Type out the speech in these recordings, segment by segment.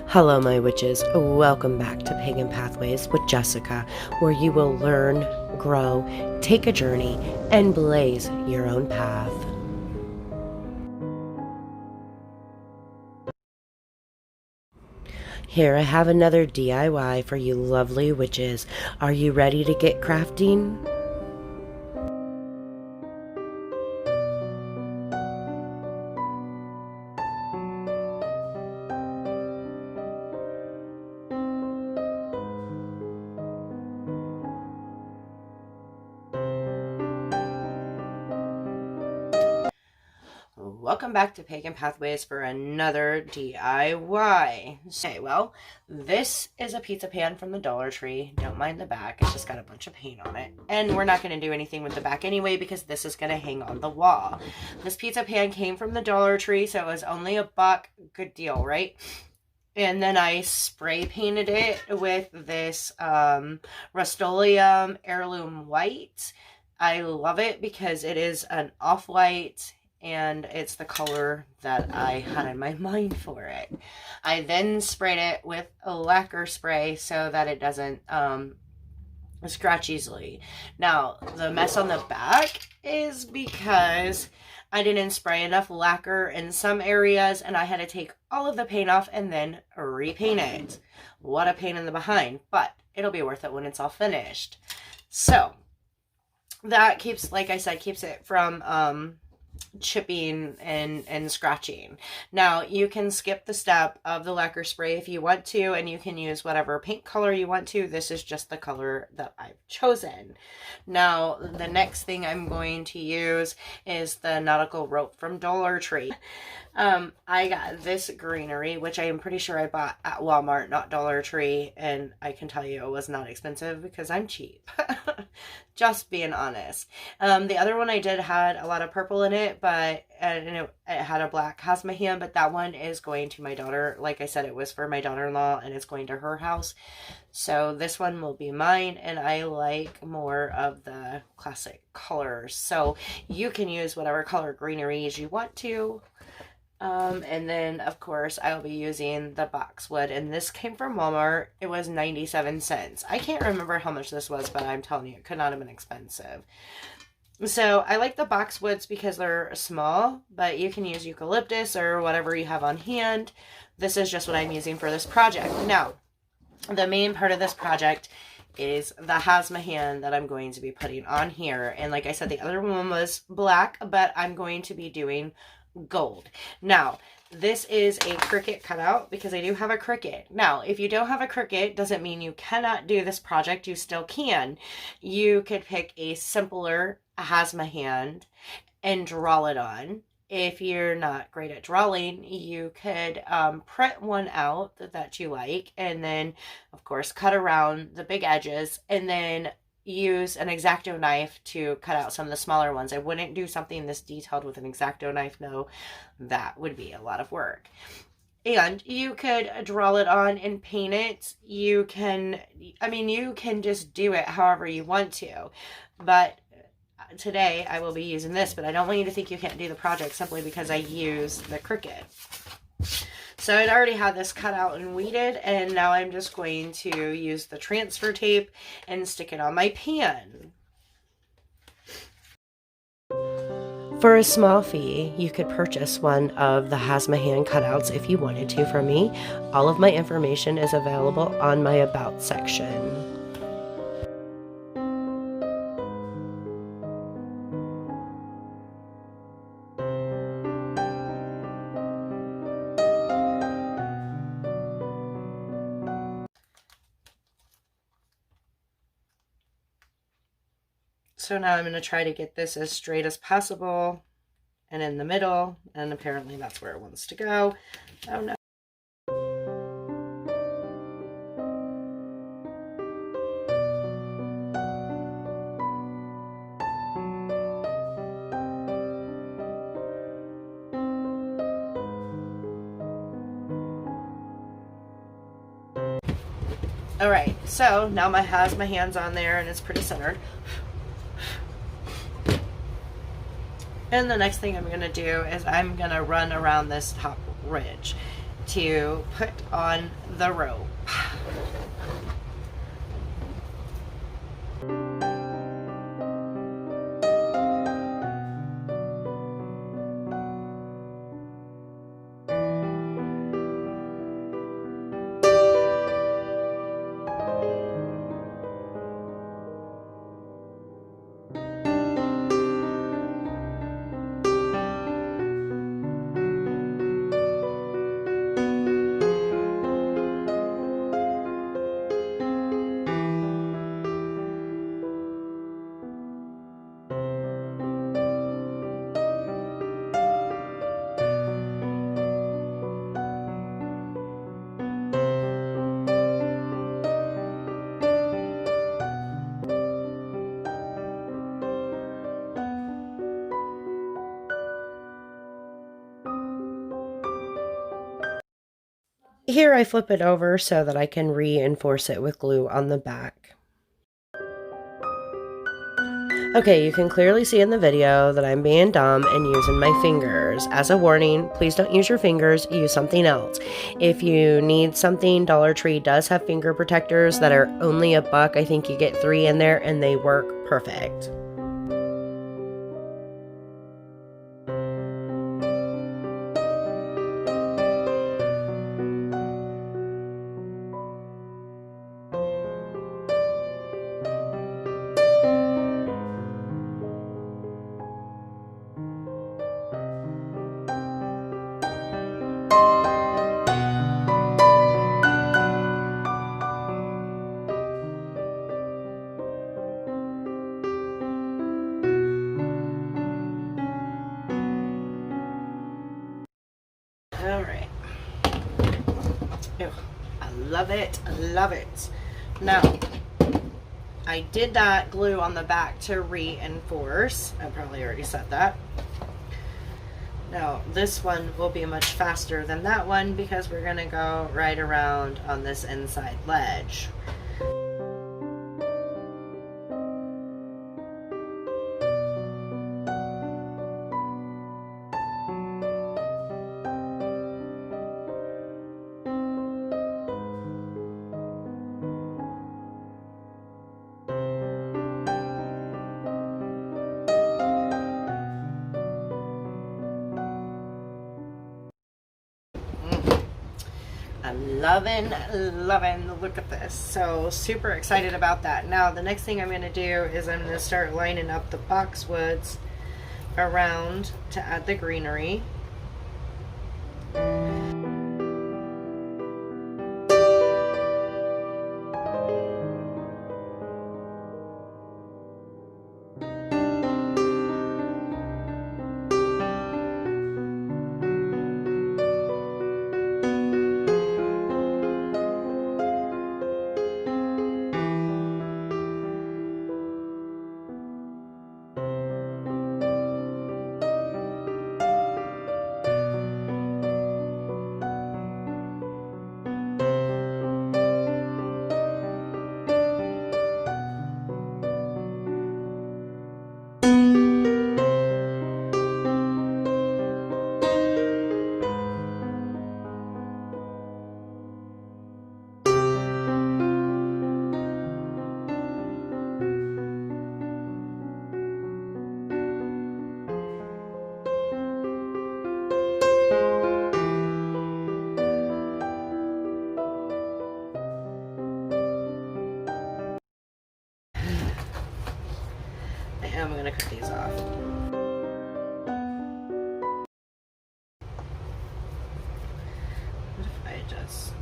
Hello, my witches. Welcome back to Pagan Pathways with Jessica, where you will learn, grow, take a journey, and blaze your own path. Here I have another DIY for you lovely witches. Are you ready to get crafting? Welcome back to Pagan Pathways for another DIY. Okay, well, this is a pizza pan from the Dollar Tree. Don't mind the back, it's just got a bunch of paint on it. And we're not going to do anything with the back anyway because this is going to hang on the wall. This pizza pan came from the Dollar Tree, so it was only $1. Good deal, right? And then I spray painted it with this Rust-Oleum Heirloom White. I love it because it is an off-white and it's the color that I had in my mind for it. I then sprayed it with a lacquer spray so that it doesn't scratch easily. Now, the mess on the back is because I didn't spray enough lacquer in some areas and I had to take all of the paint off and then repaint it. What a pain in the behind, but it'll be worth it when it's all finished. So, that keeps, like I said, keeps it from chipping and scratching. Now you can skip the step of the lacquer spray if you want to, and you can use whatever paint color you want to. This is just the color that I've chosen. Now the next thing I'm going to use is the nautical rope from Dollar Tree. I got this greenery, which I am pretty sure I bought at Walmart, not Dollar Tree, and I can tell you it was not expensive because I'm cheap. Just being honest. The other one I did had a lot of purple in it, but it had a black Hasmahan, but that one is going to my daughter. Like I said, it was for my daughter-in-law and it's going to her house. So this one will be mine, and I like more of the classic colors. So you can use whatever color greeneries you want to. And then of course I'll be using the boxwood, and this came from Walmart. It was 97 cents. I can't remember how much this was, but I'm telling you, it could not have been expensive. So I like the boxwoods because they're small, but you can use eucalyptus or whatever you have on hand. This is just what I'm using for this project. Now, the main part of this project is the Hasmahan that I'm going to be putting on here. And like I said, the other one was black, but I'm going to be doing gold. Now, this is a cricket cutout because I do have a cricket. Now, if you don't have a cricket, doesn't mean you cannot do this project. You still can. You could pick a simpler Hasmahan and draw it on. If you're not great at drawing, you could print one out that you like, and then, of course, cut around the big edges, and then use an X-Acto knife to cut out some of the smaller ones. I wouldn't do something this detailed with an X-Acto knife. No, that would be a lot of work. And you could draw it on and paint it. You can, I mean, you can just do it however you want to. But today I will be using this, but I don't want you to think you can't do the project simply because I use the Cricut. So I'd already had this cut out and weeded, and now I'm just going to use the transfer tape and stick it on my pan. For a small fee, you could purchase one of the Hasmahan cutouts if you wanted to from me. All of my information is available on my About section. So now I'm going to try to get this as straight as possible and in the middle, and apparently that's where it wants to go. Oh no. Alright, so now has my hands on there and it's pretty centered. And the next thing I'm going to do is I'm going to run around this top ridge. to put on the rope. Here I flip it over so that I can reinforce it with glue on the back. Okay, you can clearly see in the video that I'm being dumb and using my fingers. As a warning, please don't use your fingers, use something else. If you need something, Dollar Tree does have finger protectors that are only $1. I think you get 3 in there and they work perfect. Alright. I love it. I love it. Now, I did that glue on the back to reinforce. I probably already said that. Now, this one will be much faster than that one because we're going to go right around on this inside ledge. I'm loving the look of this. So super excited about that. Now the next thing I'm going to do is I'm going to start lining up the boxwoods around to add the greenery. I'm going to cut these off. What if I just...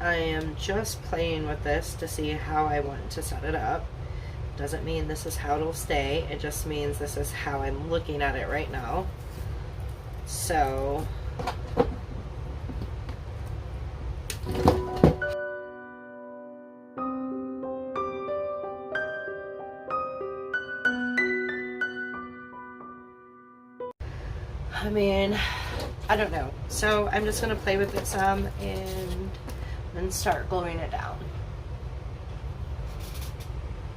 I am just playing with this to see how I want to set it up. Doesn't mean this is how it'll stay. It just means this is how I'm looking at it right now. So I mean, I don't know. So I'm just gonna play with it some and then start gluing it down.